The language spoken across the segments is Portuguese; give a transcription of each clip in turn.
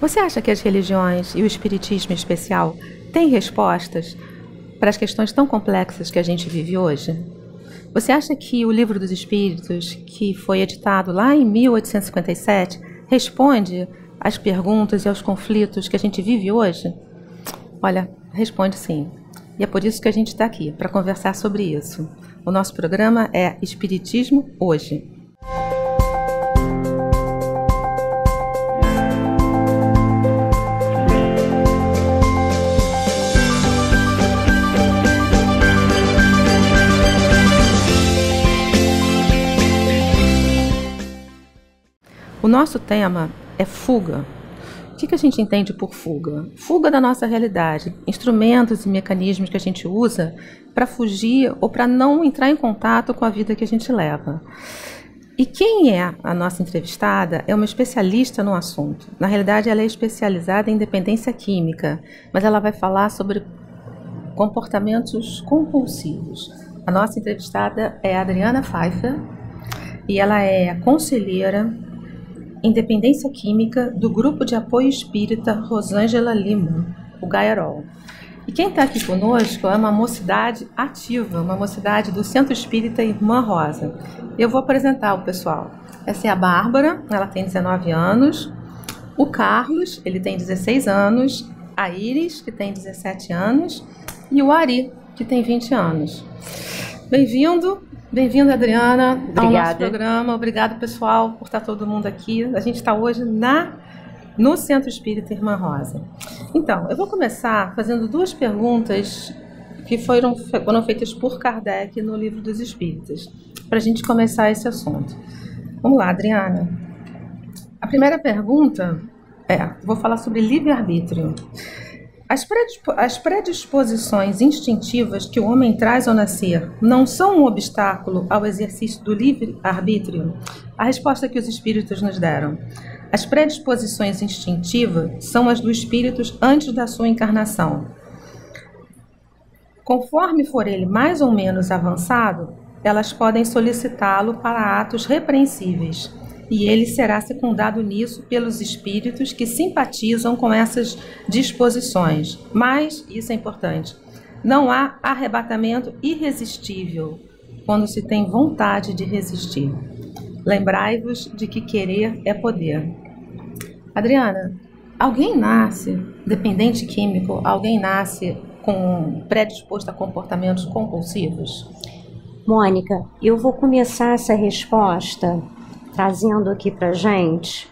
Você acha que as religiões e o espiritismo em especial têm respostas para as questões tão complexas que a gente vive hoje? Você acha que o Livro dos Espíritos, que foi editado lá em 1857, responde às perguntas e aos conflitos que a gente vive hoje? Olha, responde sim. E é por isso que a gente está aqui, para conversar sobre isso. O nosso programa é Espiritismo Hoje. O nosso tema é fuga. O que a gente entende por fuga? Fuga da nossa realidade, instrumentos e mecanismos que a gente usa para fugir ou para não entrar em contato com a vida que a gente leva. E quem é a nossa entrevistada é uma especialista no assunto. Na realidade, ela é especializada em dependência química, mas ela vai falar sobre comportamentos compulsivos. A nossa entrevistada é a Adriana Pfeiffer e ela é conselheira em dependência química do Grupo de Apoio Espírita Rosângela Lima, o GAEROL. E quem está aqui conosco é uma mocidade ativa, uma mocidade do Centro Espírita Irmã Rosa. Eu vou apresentar o pessoal. Essa é a Bárbara, ela tem 19 anos. O Carlos, ele tem 16 anos. A Iris, que tem 17 anos. E o Ari, que tem 20 anos. Bem-vinda, Adriana, ao nosso programa. Obrigada, pessoal, por estar todo mundo aqui. A gente está hoje no Centro Espírita Irmã Rosa. Então, eu vou começar fazendo duas perguntas que foram feitas por Kardec no Livro dos Espíritos, para a gente começar esse assunto. Vamos lá, Adriana. A primeira pergunta vou falar sobre livre-arbítrio. As predisposições instintivas que o homem traz ao nascer não são um obstáculo ao exercício do livre-arbítrio? A resposta que os espíritos nos deram. As predisposições instintivas são as do espírito antes da sua encarnação. Conforme for ele mais ou menos avançado, elas podem solicitá-lo para atos repreensíveis. E ele será secundado nisso pelos espíritos que simpatizam com essas disposições. Mas, isso é importante, não há arrebatamento irresistível quando se tem vontade de resistir. Lembrai-vos de que querer é poder. Adriana, alguém nasce dependente químico? Alguém nasce predisposto a comportamentos compulsivos? Mônica, eu vou começar essa resposta trazendo aqui para gente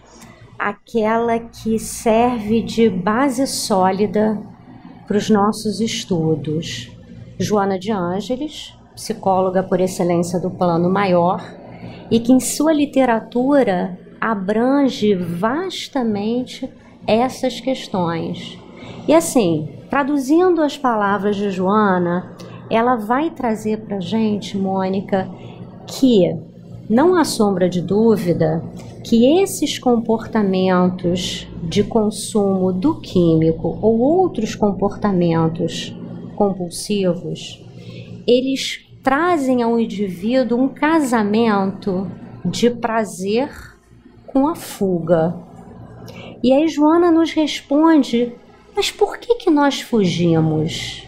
aquela que serve de base sólida para os nossos estudos. Joana de Ângeles, psicóloga por excelência do plano maior, e que em sua literatura abrange vastamente essas questões. E assim, traduzindo as palavras de Joana, ela vai trazer para a gente, Mônica, que não há sombra de dúvida que esses comportamentos de consumo do químico ou outros comportamentos compulsivos, eles trazem ao indivíduo um casamento de prazer com a fuga. E aí Joana nos responde, mas por que nós fugimos?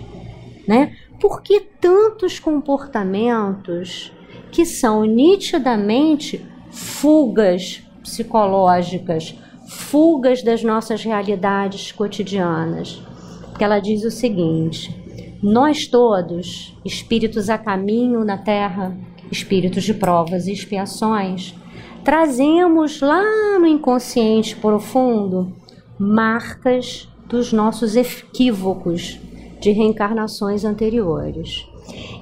Né? Por que tantos comportamentos que são nitidamente fugas psicológicas, fugas das nossas realidades cotidianas? Porque ela diz o seguinte: nós todos, espíritos a caminho na Terra, espíritos de provas e expiações, trazemos lá no inconsciente profundo marcas dos nossos equívocos de reencarnações anteriores.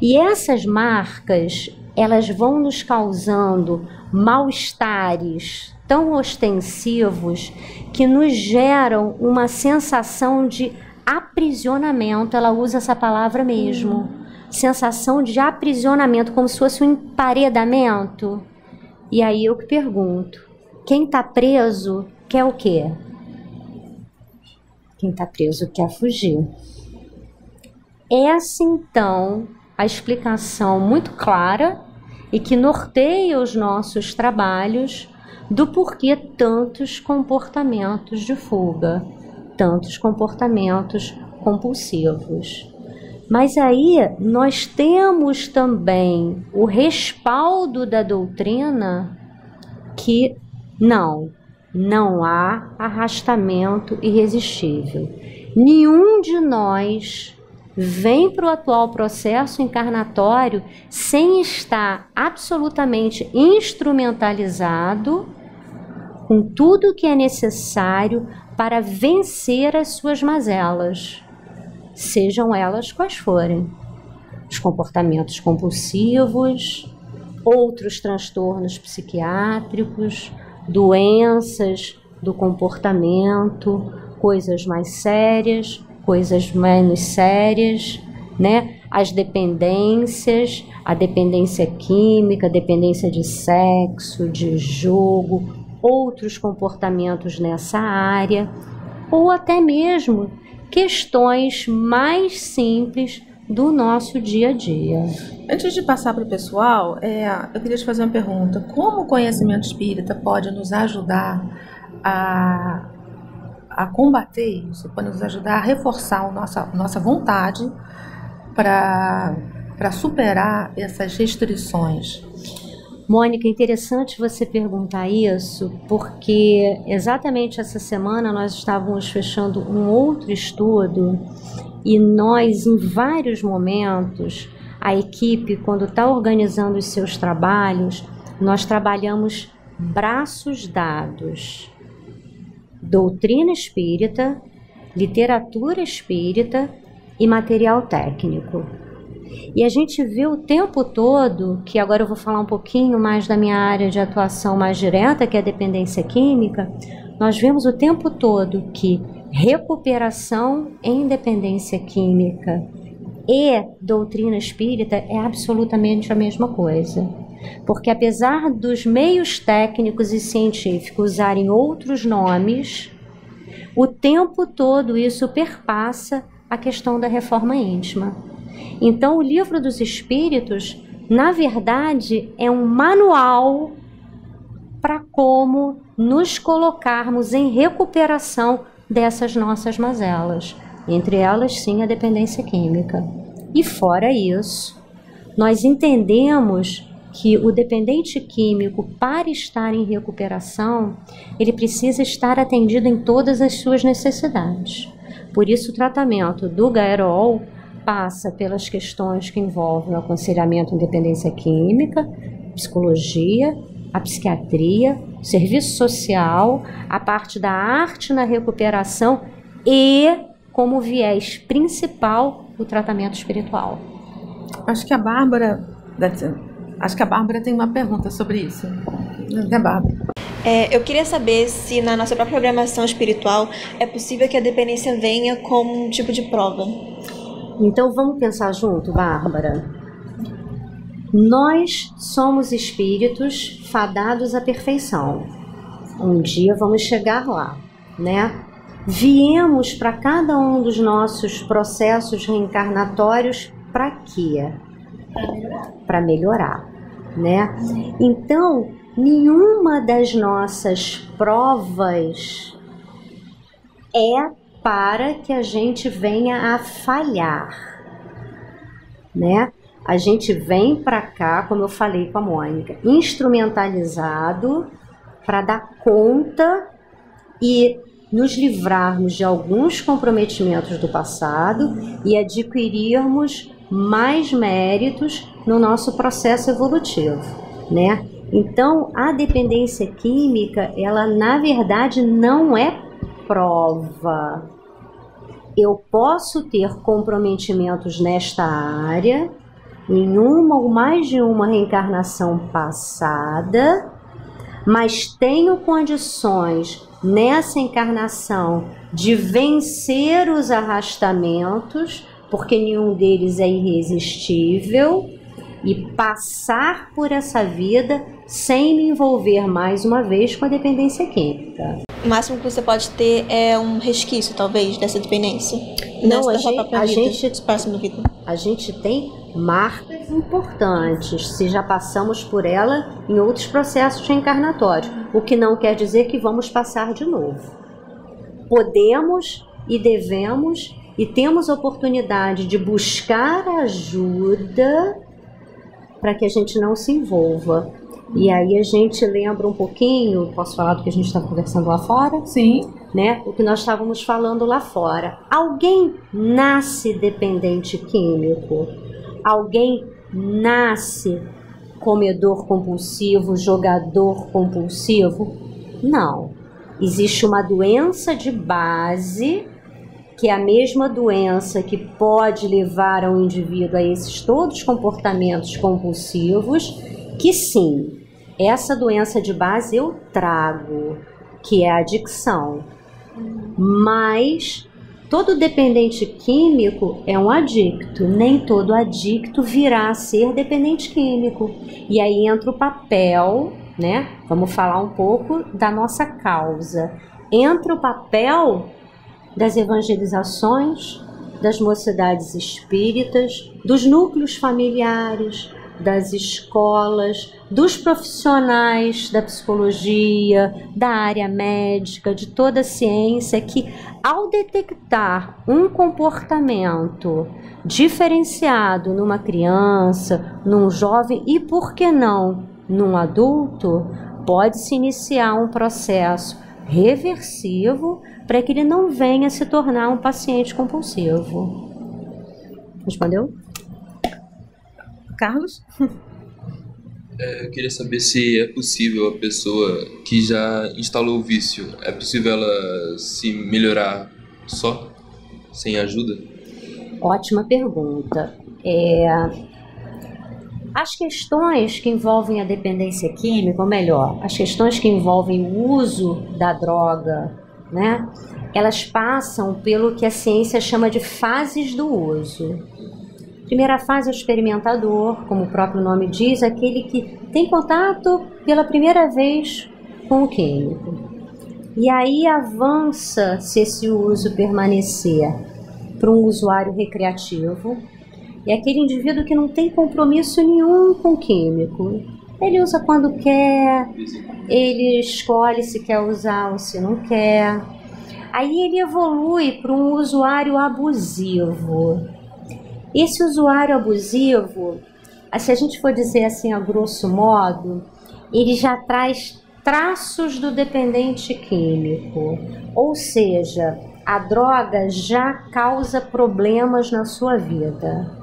E essas marcas, elas vão nos causando mal-estares tão ostensivos que nos geram uma sensação de aprisionamento. Ela usa essa palavra mesmo, sensação de aprisionamento, como se fosse um emparedamento. E aí eu pergunto, quem está preso quer o quê? Quem está preso quer fugir. Essa então a explicação muito clara e que norteia os nossos trabalhos do porquê tantos comportamentos de fuga, tantos comportamentos compulsivos. Mas aí nós temos também o respaldo da doutrina que não há arrastamento irresistível. Nenhum de nós vem para o atual processo encarnatório sem estar absolutamente instrumentalizado com tudo que é necessário para vencer as suas mazelas, sejam elas quais forem. Os comportamentos compulsivos, outros transtornos psiquiátricos, doenças do comportamento, coisas mais sérias, coisas menos sérias, né? As dependências, a dependência química, a dependência de sexo, de jogo, outros comportamentos nessa área, ou até mesmo questões mais simples do nosso dia a dia. Antes de passar para o pessoal, eu queria te fazer uma pergunta. Como o conhecimento espírita pode nos ajudar a combater isso, pode nos ajudar a reforçar a nossa vontade para superar essas restrições? Mônica, é interessante você perguntar isso, porque exatamente essa semana nós estávamos fechando um outro estudo e nós, em vários momentos, a equipe, quando está organizando os seus trabalhos, nós trabalhamos braços dados. Doutrina espírita, literatura espírita e material técnico. E a gente vê o tempo todo, que agora eu vou falar um pouquinho mais da minha área de atuação mais direta, que é a dependência química, nós vemos o tempo todo que recuperação em dependência química e doutrina espírita é absolutamente a mesma coisa. Porque apesar dos meios técnicos e científicos usarem outros nomes, o tempo todo isso perpassa a questão da reforma íntima. Então, o Livro dos Espíritos, na verdade, é um manual para como nos colocarmos em recuperação dessas nossas mazelas. Entre elas, sim, a dependência química. E fora isso, nós entendemos que o dependente químico, para estar em recuperação, ele precisa estar atendido em todas as suas necessidades. Por isso, o tratamento do Gaerol passa pelas questões que envolvem o aconselhamento em dependência química, psicologia, a psiquiatria, o serviço social, a parte da arte na recuperação e, como viés principal, o tratamento espiritual. Acho que a Bárbara tem uma pergunta sobre isso. Né, Bárbara? Eu queria saber se na nossa própria programação espiritual é possível que a dependência venha como um tipo de prova. Então vamos pensar junto, Bárbara. Nós somos espíritos fadados à perfeição. Um dia vamos chegar lá, né? Viemos para cada um dos nossos processos reencarnatórios para quê? Para melhorar, né? Então, nenhuma das nossas provas é para que a gente venha a falhar, né? A gente vem para cá, como eu falei com a Mônica, instrumentalizado para dar conta e nos livrarmos de alguns comprometimentos do passado e adquirirmos mais méritos no nosso processo evolutivo, né? Então, a dependência química, ela na verdade não é prova. Eu posso ter comprometimentos nesta área, em uma ou mais de uma reencarnação passada, mas tenho condições nessa encarnação de vencer os arrastamentos, porque nenhum deles é irresistível, e passar por essa vida sem me envolver mais uma vez com a dependência química. O máximo que você pode ter é um resquício, talvez, dessa dependência. Não, a gente tem marcas importantes se já passamos por ela em outros processos reencarnatórios, o que não quer dizer que vamos passar de novo. Podemos e devemos e temos oportunidade de buscar ajuda para que a gente não se envolva. E aí a gente lembra um pouquinho, posso falar do que a gente estava conversando lá fora? Sim. Né? O que nós estávamos falando lá fora. Alguém nasce dependente químico? Alguém nasce comedor compulsivo, jogador compulsivo? Não. Existe uma doença de base, que é a mesma doença que pode levar ao indivíduo a esses todos comportamentos compulsivos, que sim, essa doença de base eu trago, que é a adicção. Mas todo dependente químico é um adicto, nem todo adicto virá a ser dependente químico. E aí entra o papel, né? Vamos falar um pouco da nossa causa. Entra o papel das evangelizações, das mocidades espíritas, dos núcleos familiares, das escolas, dos profissionais da psicologia, da área médica, de toda a ciência, que ao detectar um comportamento diferenciado numa criança, num jovem e, por que não, num adulto, pode-se iniciar um processo reversivo para que ele não venha se tornar um paciente compulsivo. Respondeu? Carlos? Eu queria saber se é possível a pessoa que já instalou o vício, é possível ela se melhorar só, sem ajuda? Ótima pergunta. As questões que envolvem a dependência química, ou melhor, as questões que envolvem o uso da droga, né, elas passam pelo que a ciência chama de fases do uso. Primeira fase é o experimentador, como o próprio nome diz, aquele que tem contato pela primeira vez com o químico. E aí avança, se esse uso permanecer, para um usuário recreativo. É aquele indivíduo que não tem compromisso nenhum com o químico. Ele usa quando quer, ele escolhe se quer usar ou se não quer. Aí ele evolui para um usuário abusivo. Esse usuário abusivo, se a gente for dizer assim a grosso modo, ele já traz traços do dependente químico. Ou seja, a droga já causa problemas na sua vida.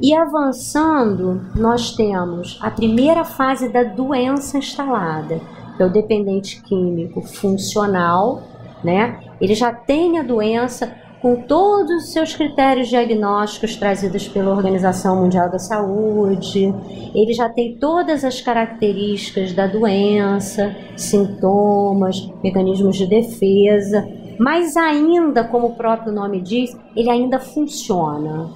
E avançando, nós temos a primeira fase da doença instalada, que é o dependente químico funcional, né? Ele já tem a doença com todos os seus critérios diagnósticos trazidos pela Organização Mundial da Saúde, ele já tem todas as características da doença, sintomas, mecanismos de defesa, mas ainda, como o próprio nome diz, ele ainda funciona.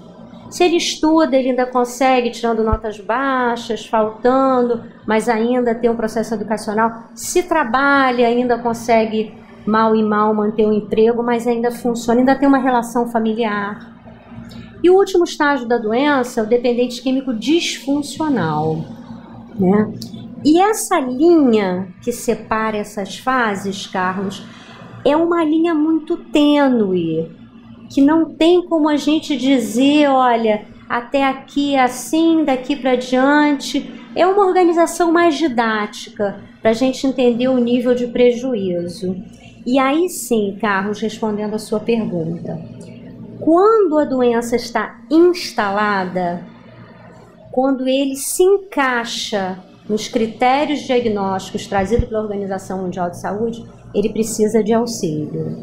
Se ele estuda, ele ainda consegue, tirando notas baixas, faltando, mas ainda tem um processo educacional. Se trabalha, ainda consegue, mal e mal, manter um emprego, mas ainda funciona, ainda tem uma relação familiar. E o último estágio da doença é o dependente químico disfuncional, né? E essa linha que separa essas fases, Carlos, é uma linha muito tênue, que não tem como a gente dizer, olha, até aqui é assim, daqui para diante. É uma organização mais didática, para a gente entender o nível de prejuízo. E aí sim, Carlos, respondendo a sua pergunta, quando a doença está instalada, quando ele se encaixa nos critérios diagnósticos trazidos pela Organização Mundial de Saúde, ele precisa de auxílio.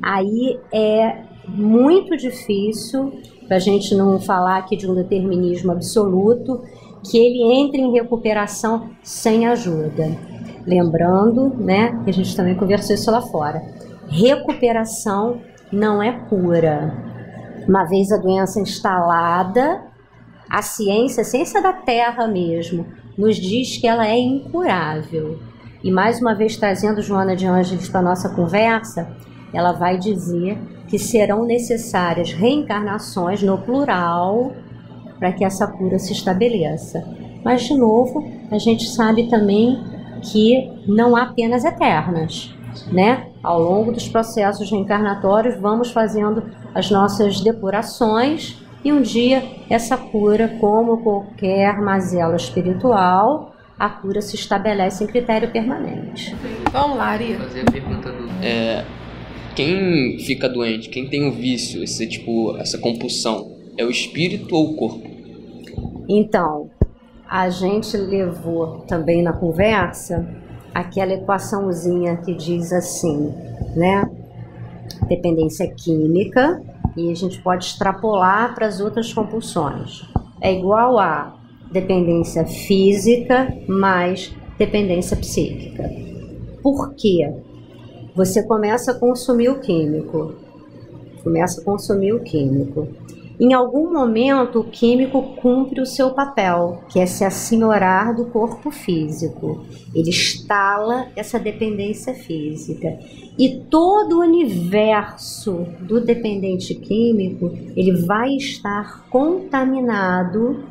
Aí é muito difícil, para a gente não falar aqui de um determinismo absoluto, que ele entre em recuperação sem ajuda. Lembrando, né, que a gente também conversou isso lá fora, recuperação não é cura. Uma vez a doença instalada, a ciência da Terra mesmo, nos diz que ela é incurável. E mais uma vez trazendo Joana de Ângeles para a nossa conversa, ela vai dizer que serão necessárias reencarnações, no plural, para que essa cura se estabeleça. Mas, de novo, a gente sabe também que não há penas eternas, né? Ao longo dos processos reencarnatórios, vamos fazendo as nossas depurações e um dia essa cura, como qualquer mazela espiritual, a cura se estabelece em critério permanente. Vamos lá, Ari. Fazer a pergunta do... quem fica doente, quem tem o vício, essa compulsão, é o espírito ou o corpo? Então, a gente levou também na conversa aquela equaçãozinha que diz assim, né? Dependência química, e a gente pode extrapolar para as outras compulsões. É igual a dependência física mais dependência psíquica. Por quê? Você começa a consumir o químico. Em algum momento, o químico cumpre o seu papel, que é se assenhorar do corpo físico. Ele instala essa dependência física. E todo o universo do dependente químico, ele vai estar contaminado.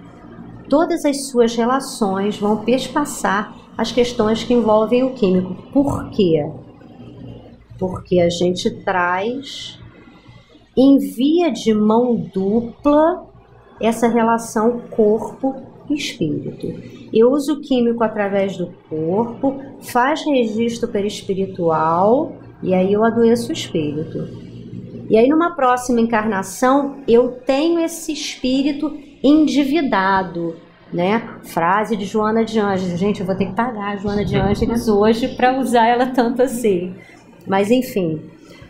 Todas as suas relações vão perspassar as questões que envolvem o químico. Por quê? Porque a gente traz, em via de mão dupla, essa relação corpo e espírito. Eu uso o químico através do corpo, faz registro perispiritual, e aí eu adoeço o espírito. E aí numa próxima encarnação, eu tenho esse espírito endividado, né? Frase de Joana de Ângeles. Gente, eu vou ter que pagar a Joana de Ângeles hoje para usar ela tanto assim. Mas enfim,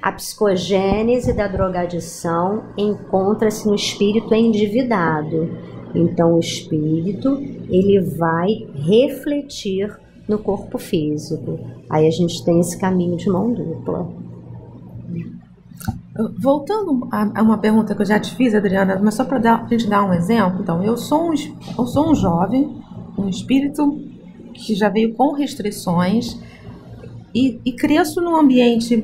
a psicogênese da drogadição encontra-se no espírito endividado. Então o espírito, ele vai refletir no corpo físico. Aí a gente tem esse caminho de mão dupla. Voltando a uma pergunta que eu já te fiz, Adriana, mas só para a gente dar um exemplo. Então, eu sou um jovem, um espírito que já veio com restrições e cresço num ambiente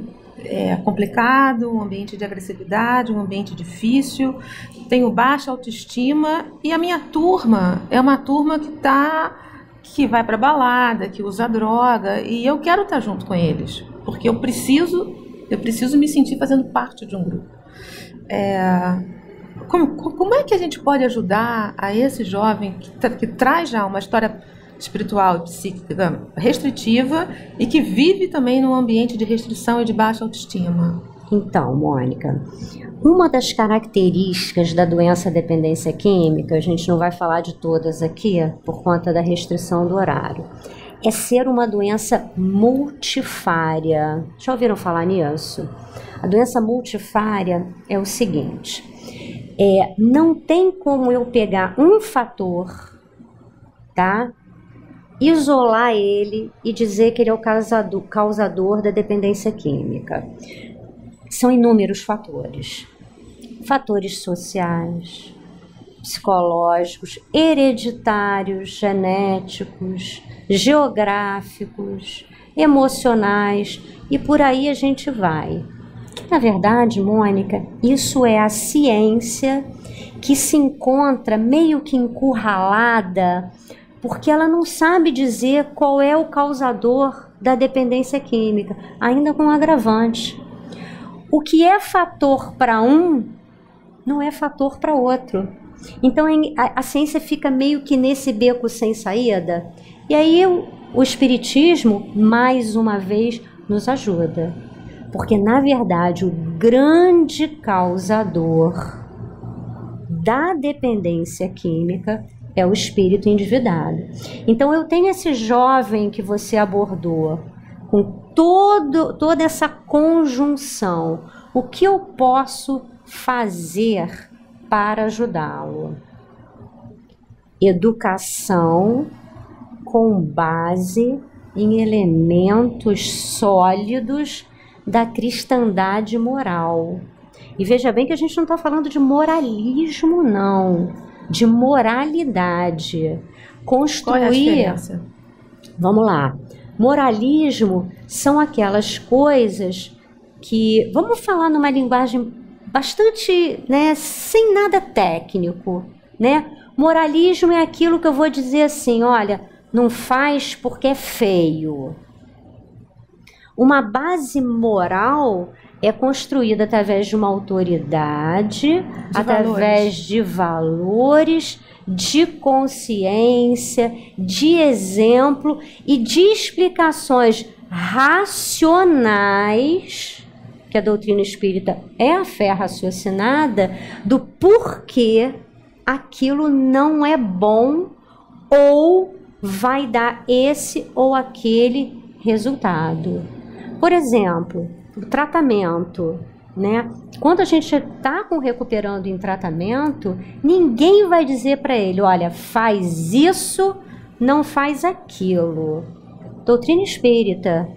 complicado, um ambiente de agressividade, um ambiente difícil, tenho baixa autoestima e a minha turma é uma turma que vai para balada, que usa droga, e eu quero estar junto com eles, porque eu preciso me sentir fazendo parte de um grupo. Como é que a gente pode ajudar a esse jovem que traz já uma história espiritual e psíquica restritiva e que vive também num ambiente de restrição e de baixa autoestima? Então, Mônica, uma das características da doença dependência química, a gente não vai falar de todas aqui por conta da restrição do horário, é ser uma doença multifária. Já ouviram falar nisso? A doença multifária é o seguinte, não tem como eu pegar um fator, tá? Isolar ele e dizer que ele é o causador da dependência química. São inúmeros fatores. Fatores sociais, psicológicos, hereditários, genéticos, geográficos, emocionais, e por aí a gente vai. Na verdade, Mônica, isso é a ciência que se encontra meio que encurralada, porque ela não sabe dizer qual é o causador da dependência química, ainda com agravante. O que é fator para um, não é fator para outro. Então a ciência fica meio que nesse beco sem saída. E aí o espiritismo, mais uma vez, nos ajuda. Porque, na verdade, o grande causador da dependência química é o espírito endividado. Então eu tenho esse jovem que você abordou, com toda essa conjunção. O que eu posso fazer para ajudá-lo? Educação com base em elementos sólidos da cristandade moral. E veja bem que a gente não está falando de moralismo, não, de moralidade. Construir. Qual é a diferença? Vamos lá. Moralismo são aquelas coisas que, vamos falar numa linguagem bastante, sem nada técnico, Moralismo é aquilo que eu vou dizer assim, olha, não faz porque é feio. Uma base moral é construída através de uma autoridade, através de valores, de consciência, de exemplo e de explicações racionais, que a doutrina espírita é a fé raciocinada, do porquê aquilo não é bom ou vai dar esse ou aquele resultado. Por exemplo, o tratamento, né? Quando a gente está recuperando em tratamento, ninguém vai dizer para ele, olha, faz isso, não faz aquilo. Doutrina espírita,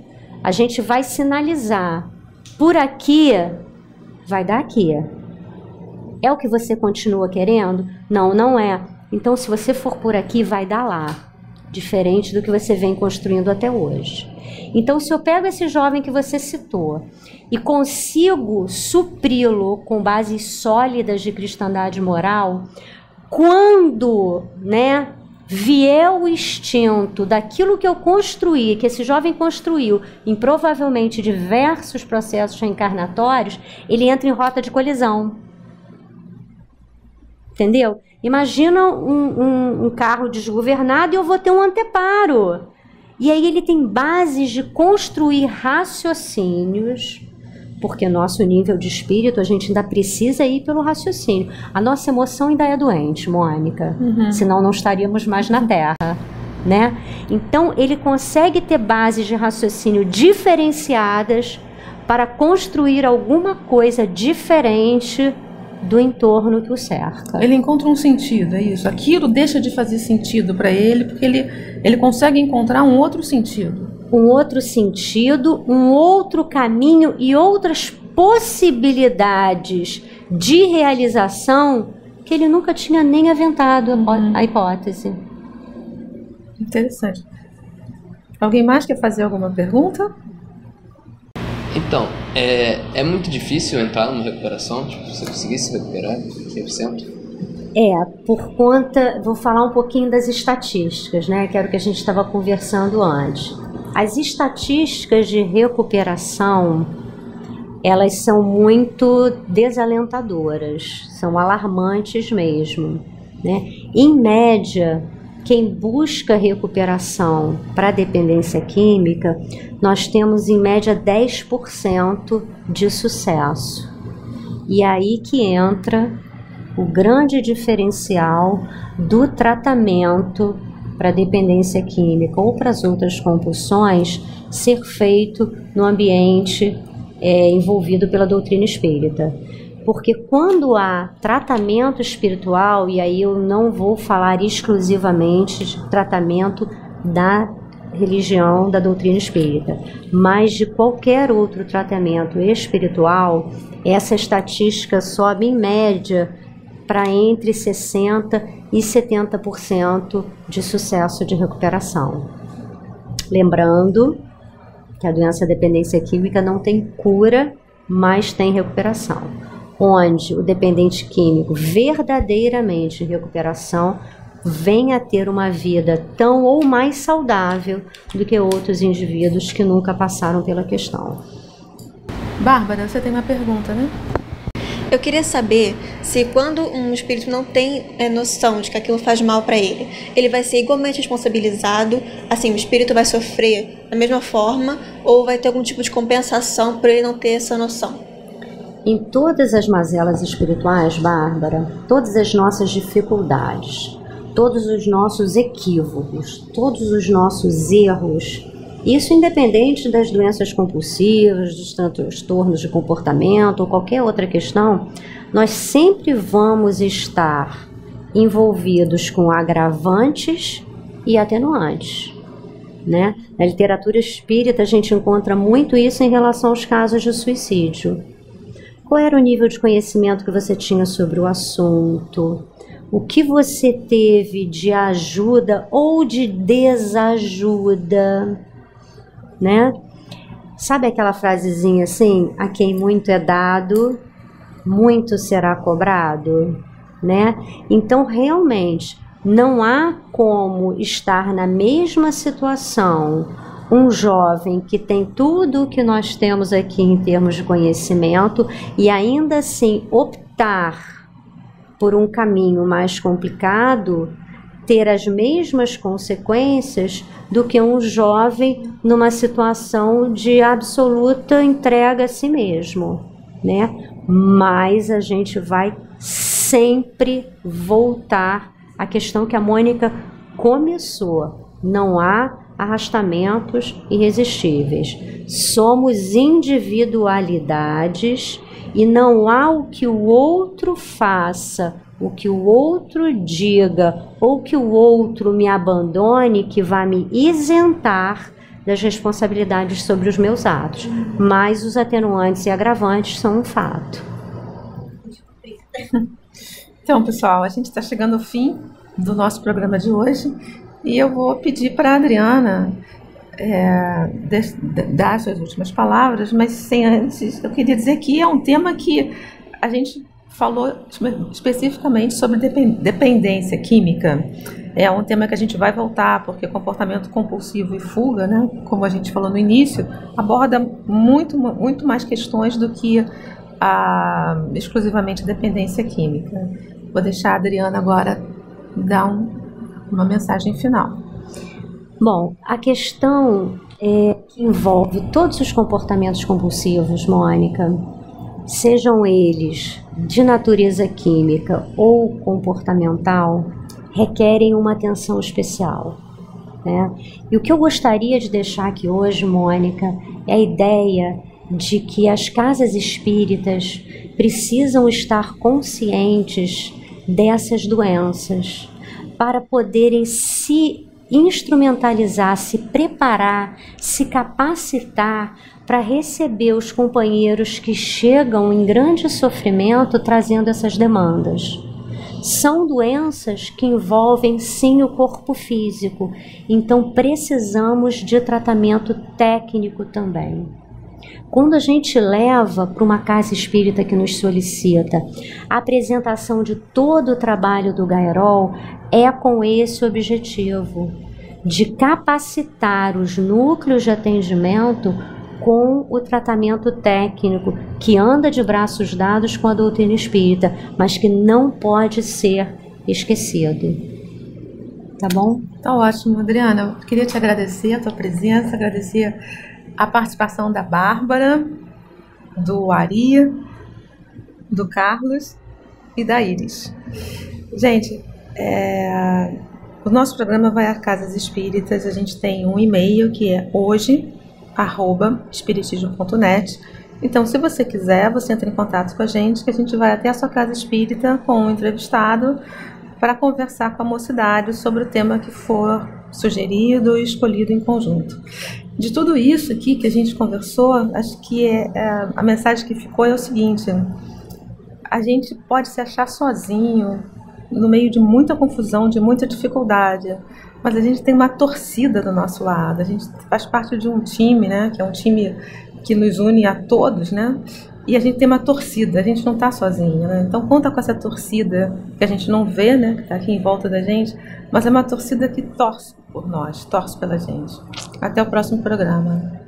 a gente vai sinalizar, por aqui, vai dar aqui. É o que você continua querendo? Não, não é. Então, se você for por aqui, vai dar lá. Diferente do que você vem construindo até hoje. Então, se eu pego esse jovem que você citou e consigo supri-lo com bases sólidas de cristandade moral, quando, né, vier o instinto daquilo que eu construí, que esse jovem construiu em provavelmente diversos processos reencarnatórios, ele entra em rota de colisão. Entendeu? Imagina um carro desgovernado e eu vou ter um anteparo. E aí ele tem bases de construir raciocínios, porque nosso nível de espírito, a gente ainda precisa ir pelo raciocínio. A nossa emoção ainda é doente, Mônica, senão não estaríamos mais na Terra, né? Então ele consegue ter bases de raciocínio diferenciadas para construir alguma coisa diferente do entorno que o cerca. Ele encontra um sentido, é isso. Aquilo deixa de fazer sentido para ele, porque ele consegue encontrar um outro sentido. Um outro sentido, um outro caminho e outras possibilidades de realização que ele nunca tinha nem aventado a hipótese. Interessante. Alguém mais quer fazer alguma pergunta? Então, é muito difícil entrar numa recuperação? Tipo, você conseguir se recuperar 100%? Por conta... Vou falar um pouquinho das estatísticas, né? Que era o que a gente estava conversando antes. As estatísticas de recuperação, elas são muito desalentadoras, são alarmantes mesmo, né? Em média, quem busca recuperação para dependência química, nós temos em média 10% de sucesso. E aí que entra o grande diferencial do tratamento para dependência química ou para as outras compulsões ser feito no ambiente envolvido pela doutrina espírita. Porque quando há tratamento espiritual, e aí eu não vou falar exclusivamente de tratamento da religião, da doutrina espírita, mas de qualquer outro tratamento espiritual, essa estatística sobe em média para entre 60% e 70% de sucesso de recuperação. Lembrando que a doença dependência química não tem cura, mas tem recuperação. Onde o dependente químico verdadeiramente em recuperação vem a ter uma vida tão ou mais saudável do que outros indivíduos que nunca passaram pela questão. Bárbara, você tem uma pergunta, né? Eu queria saber se quando um espírito não tem noção de que aquilo faz mal para ele, ele vai ser igualmente responsabilizado, assim, o espírito vai sofrer da mesma forma ou vai ter algum tipo de compensação por ele não ter essa noção? Em todas as mazelas espirituais, Bárbara, todas as nossas dificuldades, todos os nossos equívocos, todos os nossos erros, isso independente das doenças compulsivas, dos transtornos de comportamento ou qualquer outra questão, nós sempre vamos estar envolvidos com agravantes e atenuantes, né? Na literatura espírita a gente encontra muito isso em relação aos casos de suicídio. Qual era o nível de conhecimento que você tinha sobre o assunto? O que você teve de ajuda ou de desajuda, né? Sabe aquela frasezinha assim, a quem muito é dado, muito será cobrado? né? Então, realmente, não há como estar na mesma situação um jovem que tem tudo o que nós temos aqui em termos de conhecimento e ainda assim optar por um caminho mais complicado, ter as mesmas consequências do que um jovem numa situação de absoluta entrega a si mesmo, né? Mas a gente vai sempre voltar à questão que a Mônica começou. Não há arrastamentos irresistíveis. Somos individualidades e não há o que o outro faça, o que o outro diga ou que o outro me abandone que vai me isentar das responsabilidades sobre os meus atos. Mas os atenuantes e agravantes são um fato. Então, pessoal, a gente está chegando ao fim do nosso programa de hoje e eu vou pedir para a Adriana dar suas últimas palavras, mas sem antes, eu queria dizer que é um tema que a gente falou especificamente sobre dependência química. É um tema que a gente vai voltar, porque comportamento compulsivo e fuga, né, como a gente falou no início, aborda muito mais questões do que exclusivamente dependência química. Vou deixar a Adriana agora dar uma mensagem final. Bom, a questão que envolve todos os comportamentos compulsivos, Mônica, sejam eles de natureza química ou comportamental, requerem uma atenção especial, né? E o que eu gostaria de deixar aqui hoje, Mônica, é a ideia de que as casas espíritas precisam estar conscientes dessas doenças para poderem se instrumentalizar, se preparar, se capacitar para receber os companheiros que chegam em grande sofrimento trazendo essas demandas. São doenças que envolvem sim o corpo físico, então precisamos de tratamento técnico também. Quando a gente leva para uma casa espírita que nos solicita a apresentação de todo o trabalho do Gaerol, é com esse objetivo, de capacitar os núcleos de atendimento com o tratamento técnico, que anda de braços dados com a doutrina espírita, mas que não pode ser esquecido. Tá bom? Tá ótimo, Adriana. Eu queria te agradecer a tua presença, agradecer a participação da Bárbara, do Ari, do Carlos e da Iris. Gente, o nosso programa vai a Casas Espíritas. A gente tem um e-mail que é hoje@espiritismo.net. Então, se você quiser, você entra em contato com a gente, que a gente vai até a sua casa espírita com um entrevistado para conversar com a mocidade sobre o tema que for sugerido e escolhido em conjunto. De tudo isso aqui que a gente conversou, acho que a mensagem que ficou é o seguinte: a gente pode se achar sozinho no meio de muita confusão, de muita dificuldade, mas a gente tem uma torcida do nosso lado, a gente faz parte de um time, né, que é um time que nos une a todos, né, e a gente tem uma torcida, a gente não está sozinho, né, então conta com essa torcida que a gente não vê, né, que está aqui em volta da gente, mas é uma torcida que torce por nós, torce pela gente. Até o próximo programa.